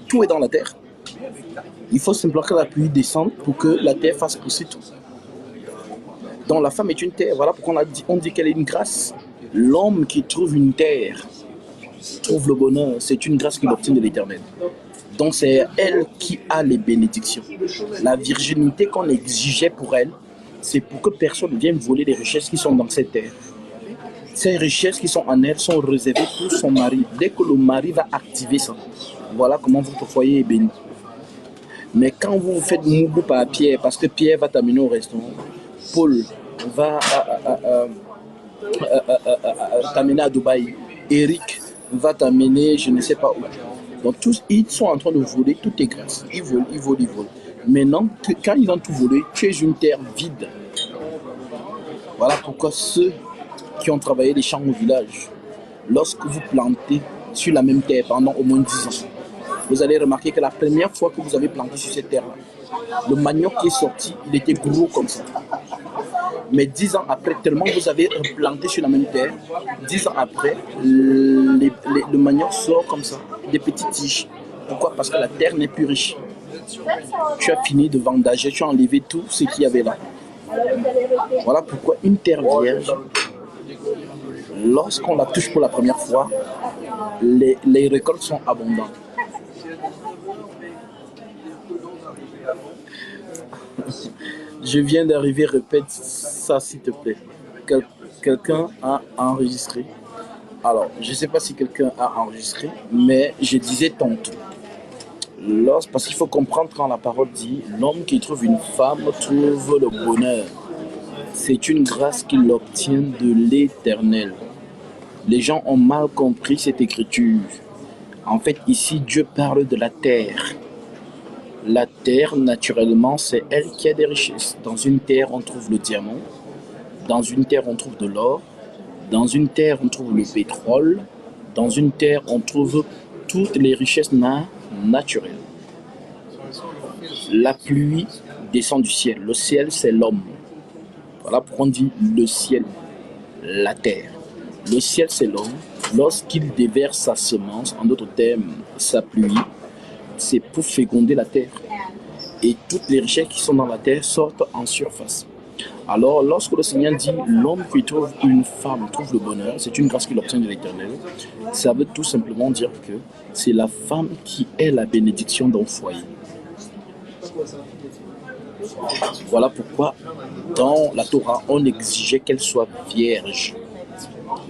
Tout est dans la terre. Il faut simplement que la pluie descende pour que la terre fasse pousser tout. Donc la femme est une terre. Voilà pourquoi on dit qu'elle est une grâce. L'homme qui trouve une terre trouve le bonheur. C'est une grâce qu'il obtient de l'Éternel. Donc c'est elle qui a les bénédictions. La virginité qu'on exigeait pour elle, c'est pour que personne ne vienne voler les richesses qui sont dans cette terre. Ces richesses qui sont en elle sont réservées pour son mari. Dès que le mari va activer ça, voilà comment votre foyer est béni. Mais quand vous faites moubou par Pierre, parce que Pierre va t'amener au restaurant, Paul va t'amener à Dubaï, Eric va t'amener je ne sais pas où. Donc tous, ils sont en train de voler, tout est grâce. Ils volent, ils volent, ils volent. Maintenant, quand ils ont tout volé, tu es une terre vide. Voilà pourquoi ceux qui ont travaillé les champs au village, lorsque vous plantez sur la même terre pendant au moins 10 ans, vous allez remarquer que la première fois que vous avez planté sur cette terre-là, le manioc qui est sorti, il était gros comme ça. Mais 10 ans après, tellement vous avez planté sur la même terre, 10 ans après, le manioc sort comme ça, des petites tiges. Pourquoi? Parce que la terre n'est plus riche. Tu as fini de vendager, tu as enlevé tout ce qu'il y avait là. Voilà pourquoi une terre vierge, lorsqu'on la touche pour la première fois, les récoltes sont abondantes. Je viens d'arriver, répète ça s'il te plaît. Quelqu'un a enregistré. Alors, je ne sais pas si quelqu'un a enregistré, mais je disais tantôt. Parce qu'il faut comprendre quand la parole dit « L'homme qui trouve une femme trouve le bonheur ». C'est une grâce qu'il obtient de l'Éternel. Les gens ont mal compris cette écriture. En fait, ici, Dieu parle de la terre. La terre, naturellement, c'est elle qui a des richesses. Dans une terre, on trouve le diamant. Dans une terre, on trouve de l'or. Dans une terre, on trouve le pétrole. Dans une terre, on trouve toutes les richesses naturelles. La pluie descend du ciel. Le ciel, c'est l'homme. Voilà pourquoi on dit le ciel, la terre. Le ciel, c'est l'homme. Lorsqu'il déverse sa semence, en d'autres termes, sa pluie, c'est pour féconder la terre. Et toutes les richesses qui sont dans la terre sortent en surface. Alors, lorsque le Seigneur dit « L'homme qui trouve une femme trouve le bonheur », c'est une grâce qu'il obtient de l'Éternel. Ça veut tout simplement dire que c'est la femme qui est la bénédiction d'un foyer. Voilà pourquoi dans la Torah, on exigeait qu'elle soit vierge.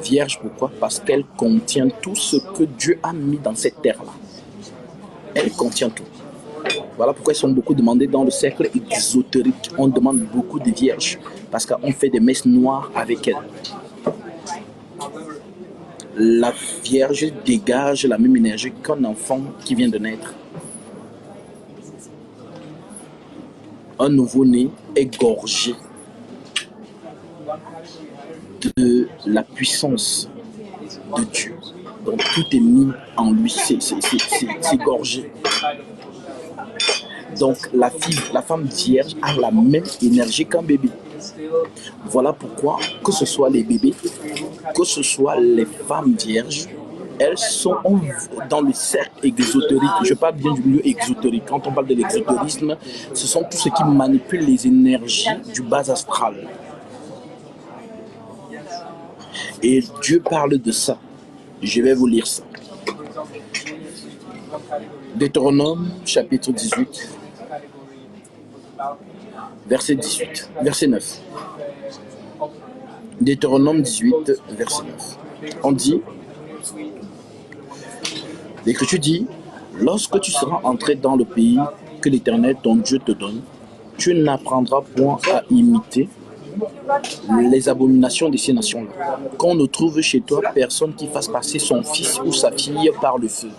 Vierge, pourquoi? Parce qu'elle contient tout ce que Dieu a mis dans cette terre-là. Elle contient tout. Voilà pourquoi ils sont beaucoup demandés dans le cercle exotérique. On demande beaucoup de vierges parce qu'on fait des messes noires avec elle. La vierge dégage la même énergie qu'un enfant qui vient de naître. Un nouveau-né est gorgé de la puissance de Dieu. Donc tout est mis en lui, c'est gorgé. Donc la femme vierge a la même énergie qu'un bébé. Voilà pourquoi, que ce soit les bébés, que ce soit les femmes vierges, elles sont dans le cercle exotérique. Je parle bien du milieu exotérique. Quand on parle de l'exotérisme, ce sont tous ceux qui manipulent les énergies du bas astral. Et Dieu parle de ça. Je vais vous lire ça. Deutéronome, chapitre 18, verset 18, verset 9. Deutéronome 18, verset 9. On dit, l'Écriture dit, lorsque tu seras entré dans le pays que l'Éternel, ton Dieu, te donne, tu n'apprendras point à imiter les abominations de ces nations-là. Qu'on ne trouve chez toi personne qui fasse passer son fils ou sa fille par le feu.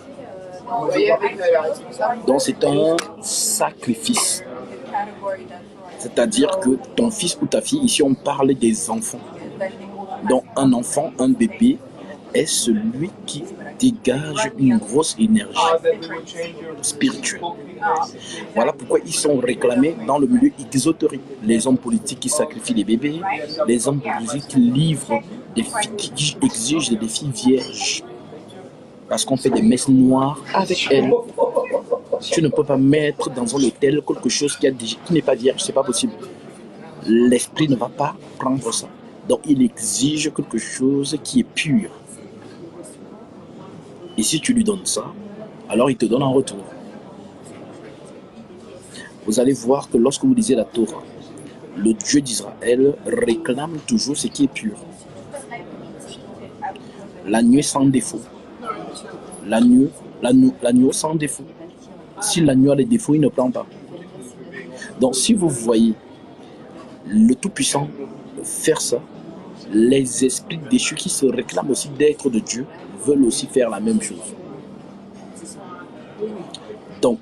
Donc c'est un sacrifice. C'est-à-dire que ton fils ou ta fille, ici on parle des enfants. Donc un enfant, un bébé, est celui qui dégage une grosse énergie spirituelle. Voilà pourquoi ils sont réclamés dans le milieu exotérique. Les hommes politiques qui sacrifient les bébés, les hommes politiques qui livrent des filles, qui exigent des filles vierges. parce qu'on fait des messes noires avec elle. Tu ne peux pas mettre dans un hôtel quelque chose qui n'est pas vierge, c'est pas possible. L'esprit ne va pas prendre ça. Donc il exige quelque chose qui est pur. Et si tu lui donnes ça, alors il te donne en retour. Vous allez voir que lorsque vous lisez la Torah, le Dieu d'Israël réclame toujours ce qui est pur. L'agneau sans défaut. L'agneau sans défaut. Si l'agneau a des défauts, il ne prend pas. Donc si vous voyez le Tout-Puissant faire ça, les esprits déchus qui se réclament aussi d'être de Dieu veulent aussi faire la même chose. Donc,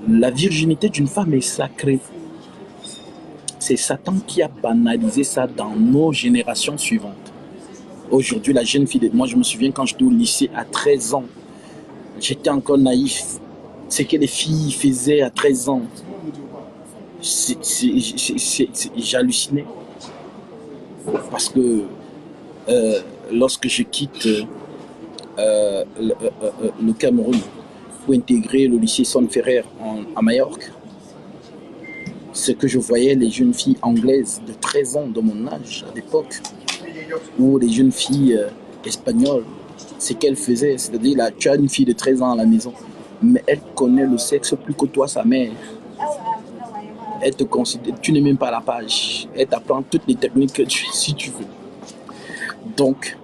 la virginité d'une femme est sacrée. C'est Satan qui a banalisé ça dans nos générations suivantes. Aujourd'hui, la jeune fille, moi je me souviens quand j'étais au lycée à 13 ans, j'étais encore naïf. Ce que les filles faisaient à 13 ans, j'hallucinais. Parce que lorsque je quitte le Cameroun pour intégrer le lycée Son Ferrer à Majorque, ce que je voyais, les jeunes filles anglaises de 13 ans de mon âge à l'époque, ou les jeunes filles espagnoles, ce qu'elles faisaient, c'est-à-dire là, tu as une fille de 13 ans à la maison, mais elle connaît le sexe plus que toi, sa mère. Elle te considère, tu n'es même pas à la page. Elle t'apprend toutes les techniques que si tu veux. Donc,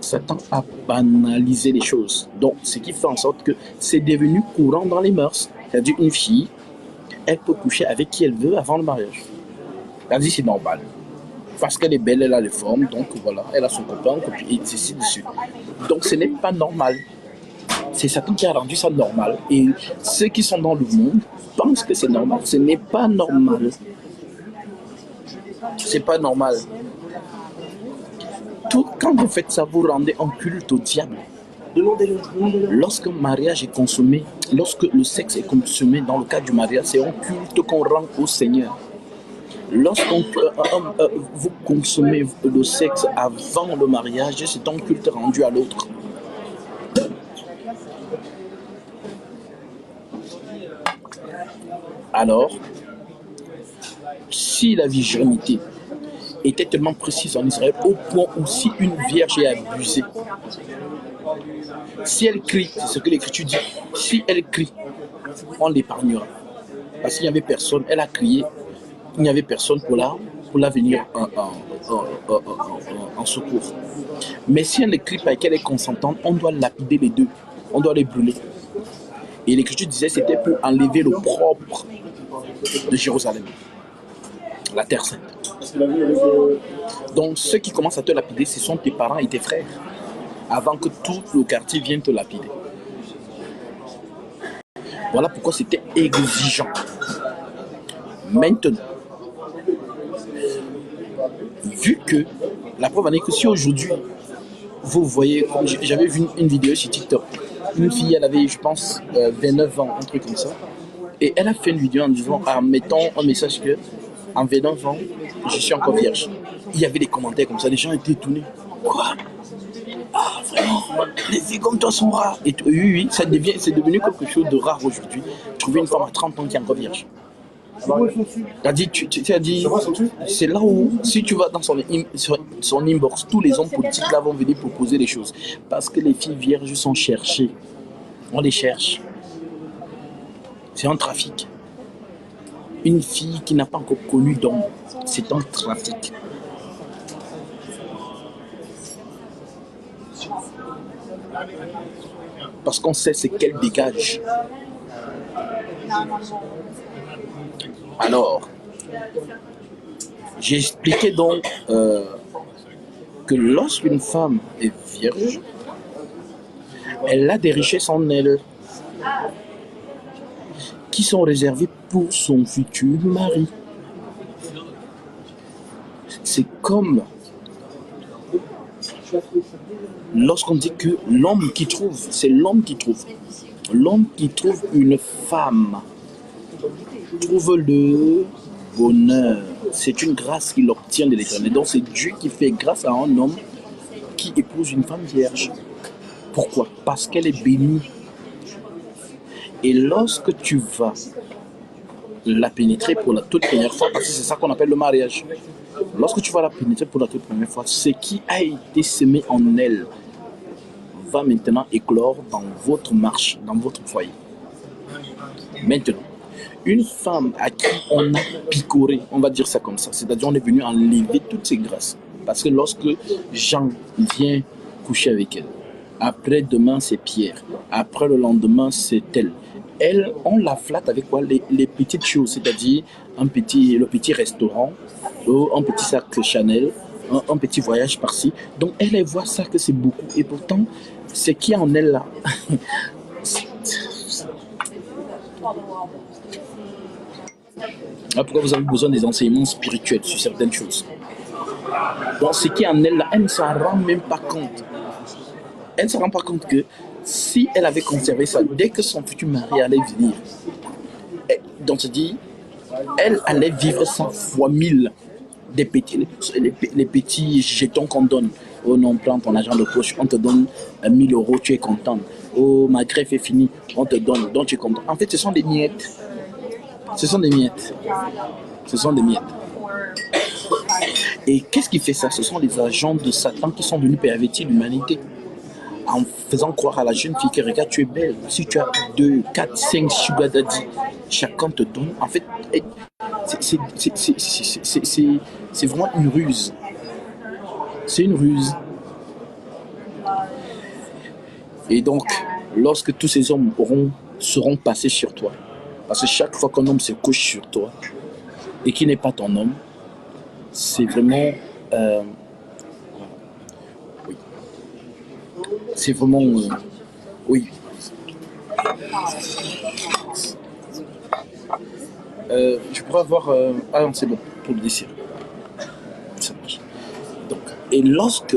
Satan a banalisé les choses. Donc, ce qui fait en sorte que c'est devenu courant dans les mœurs. C'est-à-dire une fille, elle peut coucher avec qui elle veut avant le mariage. Elle dit c'est normal. Parce qu'elle est belle, elle a les formes, donc voilà, elle a son copain, et ainsi de suite. Donc ce n'est pas normal. C'est Satan qui a rendu ça normal. Et ceux qui sont dans le monde pensent que c'est normal. Ce n'est pas normal. C'est pas normal. Quand vous faites ça, vous rendez un culte au diable. Lorsque le mariage est consommé, lorsque le sexe est consommé dans le cadre du mariage, c'est un culte qu'on rend au Seigneur. Lorsque vous consommez le sexe avant le mariage, c'est un culte rendu à l'autre. Alors, si la virginité était tellement précise en Israël, au point où si une vierge est abusée, si elle crie, c'est ce que l'Écriture dit, si elle crie, on l'épargnera. Parce qu'il n'y avait personne, elle a crié, il n'y avait personne pour la venir en secours. Mais si elle ne crie pas et qu'elle est consentante, on doit lapider les deux, on doit les brûler. Et l'Écriture disait que c'était pour enlever le propre de Jérusalem, la terre sainte. Donc ceux qui commencent à te lapider, ce sont tes parents et tes frères, avant que tout le quartier vienne te lapider. Voilà pourquoi c'était exigeant. Maintenant, vu que la preuve en est que si aujourd'hui, vous voyez, j'avais vu une vidéo sur TikTok, une fille, elle avait, je pense, 29 ans, un truc comme ça, et elle a fait une vidéo en disant, mettons un message que, en 29 ans, je suis encore vierge. Il y avait des commentaires comme ça, les gens étaient étonnés. Quoi? Ah, vraiment, les filles comme toi sont rares. Et oui, c'est devenu quelque chose de rare aujourd'hui. Trouver une femme à 30 ans qui est encore vierge. C'est là où, si tu vas dans son inbox, tous les hommes politiques là vont venir proposer des choses. Parce que les filles vierges sont cherchées. On les cherche. C'est un trafic. Une fille qui n'a pas encore connu d'homme, c'est un trafic. Parce qu'on sait ce qu'elle dégage. Alors, j'ai expliqué donc que lorsqu'une femme est vierge, elle a des richesses en elle qui sont réservées pour son futur mari. C'est comme lorsqu'on dit que l'homme qui trouve, c'est l'homme qui trouve. L'homme qui trouve une femme trouve le bonheur. C'est une grâce qu'il obtient de l'Éternel. Donc c'est Dieu qui fait grâce à un homme qui épouse une femme vierge. Pourquoi? Parce qu'elle est bénie. Et lorsque tu vas la pénétrer pour la toute première fois, parce que c'est ça qu'on appelle le mariage, lorsque tu vas la pénétrer pour la toute première fois, ce qui a été semé en elle va maintenant éclore dans votre marche, dans votre foyer. Maintenant, une femme à qui on a picoré, on va dire ça comme ça, c'est-à-dire on est venu enlever toutes ses grâces. Parce que lorsque Jean vient coucher avec elle, après demain c'est Pierre, après le lendemain c'est elle. Elle, on la flatte avec quoi? Les petites choses, c'est-à-dire le petit restaurant, un petit sac Chanel, un petit voyage par-ci. Donc elle voit ça que c'est beaucoup. Et pourtant, ce qui est en elle là, pourquoi vous avez besoin des enseignements spirituels sur certaines choses. Donc ce qui est en elle là, elle ne s'en rend même pas compte. Elle ne se rend pas compte que si elle avait conservé ça, dès que son futur mari allait venir, donc se dit, elle allait vivre 100 fois 1000 des petits, les petits jetons qu'on donne. Oh non, prends ton argent de poche, on te donne 1000 euros, tu es content. Oh, ma greffe est finie, on te donne, donc tu es content. En fait, ce sont des miettes. Ce sont des miettes. Ce sont des miettes. Et qu'est-ce qui fait ça? Ce sont les agents de Satan qui sont venus pervertir l'humanité. En faisant croire à la jeune fille que regarde, tu es belle. Si tu as 2, 4, 5 sugar daddy, chacun te donne. En fait, c'est vraiment une ruse. C'est une ruse. Et donc, lorsque tous ces hommes seront passés sur toi, parce que chaque fois qu'un homme se couche sur toi et qui n'est pas ton homme, c'est vraiment... oui. C'est vraiment... oui. Je pourrais avoir... ah non, c'est bon, pour le dessert. Ça marche. Donc, et lorsque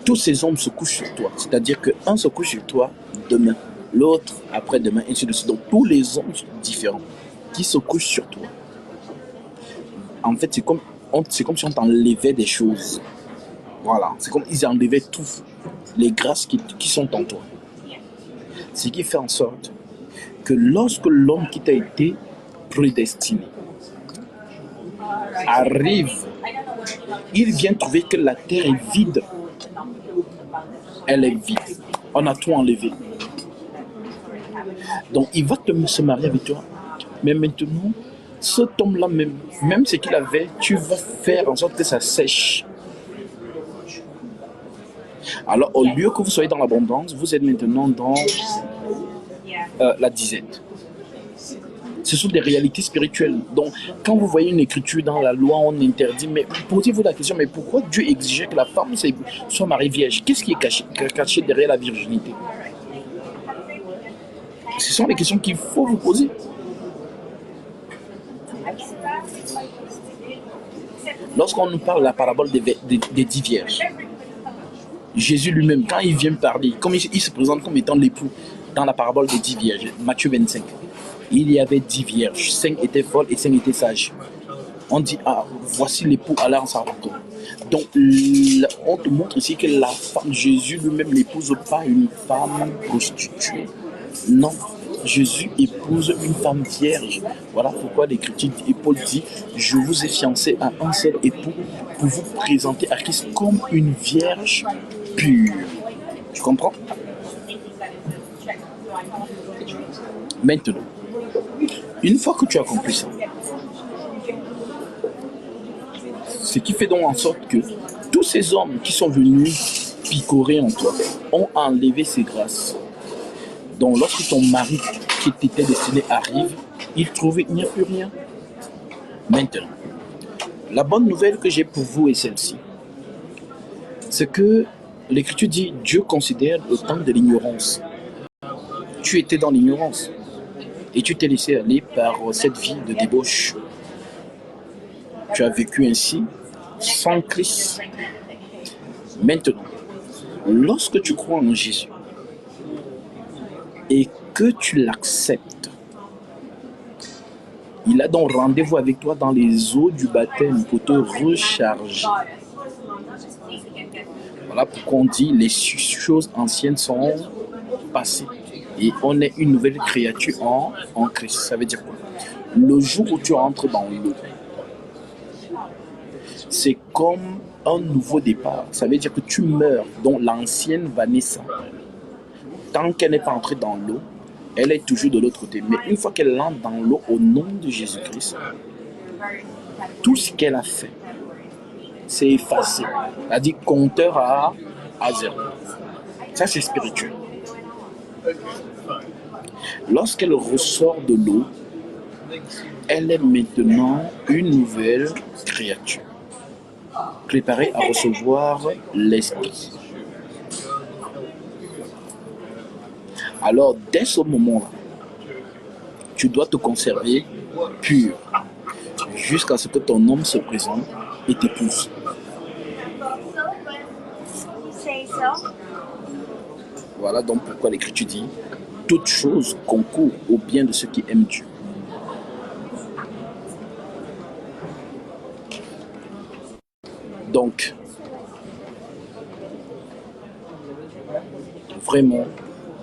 tous ces hommes se couchent sur toi, c'est-à-dire qu'un se couche sur toi demain, l'autre après-demain, ainsi de suite. Donc tous les hommes différents qui se couchent sur toi, en fait, c'est comme si on t'enlevait des choses. Voilà, c'est comme ils enlevaient tout, les grâces qui sont en toi. Ce qui fait en sorte que lorsque l'homme qui t'a été prédestiné arrive, il vient trouver que la terre est vide. Elle est vide. On a tout enlevé. Donc il va se marier avec toi. Mais maintenant, cet homme-là, même ce qu'il avait, tu vas faire en sorte que ça sèche. Alors au lieu que vous soyez dans l'abondance, vous êtes maintenant dans la disette. Ce sont des réalités spirituelles. Donc, quand vous voyez une écriture dans la loi, on interdit, mais posez-vous la question, mais pourquoi Dieu exigeait que la femme soit mariée vierge? Qu'est-ce qui est caché derrière la virginité? Ce sont les questions qu'il faut vous poser. Lorsqu'on nous parle de la parabole des 10 vierges, Jésus lui-même, quand il vient parler, comme il se présente comme étant l'époux dans la parabole des 10 vierges, Matthieu 25, il y avait 10 vierges, 5 étaient folles et 5 étaient sages. On dit, ah, voici l'époux allant en sa rencontre. Donc, on te montre ici que la femme, Jésus lui-même n'épouse pas une femme prostituée. Non, Jésus épouse une femme vierge. Voilà pourquoi l'Écriture dit, et Paul dit, je vous ai fiancé à un seul époux pour vous présenter à Christ comme une vierge pure. Tu comprends? Maintenant, une fois que tu as compris ça, ce qui fait donc en sorte que tous ces hommes qui sont venus picorer en toi ont enlevé ces grâces. Donc lorsque ton mari qui t'était destiné arrive, il trouve il n'y a plus rien. Maintenant, la bonne nouvelle que j'ai pour vous est celle-ci. C'est que l'Écriture dit Dieu considère le temps de l'ignorance. Tu étais dans l'ignorance et tu t'es laissé aller par cette vie de débauche. Tu as vécu ainsi sans Christ. Maintenant, lorsque tu crois en Jésus et que tu l'acceptes, il a donc rendez-vous avec toi dans les eaux du baptême pour te recharger. Voilà Voilà pourquoi on dit les choses anciennes sont passées. Et on est une nouvelle créature en Christ. Ça veut dire quoi? Le jour où tu rentres dans l'eau, c'est comme un nouveau départ. Ça veut dire que tu meurs, donc l'ancienne va naître. Tant qu'elle n'est pas entrée dans l'eau, elle est toujours de l'autre côté. Mais une fois qu'elle entre dans l'eau au nom de Jésus-Christ, tout ce qu'elle a fait, c'est effacé. C'est-à-dire compteur à zéro. Ça, c'est spirituel. Lorsqu'elle ressort de l'eau, elle est maintenant une nouvelle créature, préparée à recevoir l'Esprit. Alors, dès ce moment-là, tu dois te conserver pur jusqu'à ce que ton homme se présente et t'épouse. Voilà donc pourquoi l'Écriture dit « Toute chose concourt au bien de ceux qui aiment Dieu ». Donc, vraiment,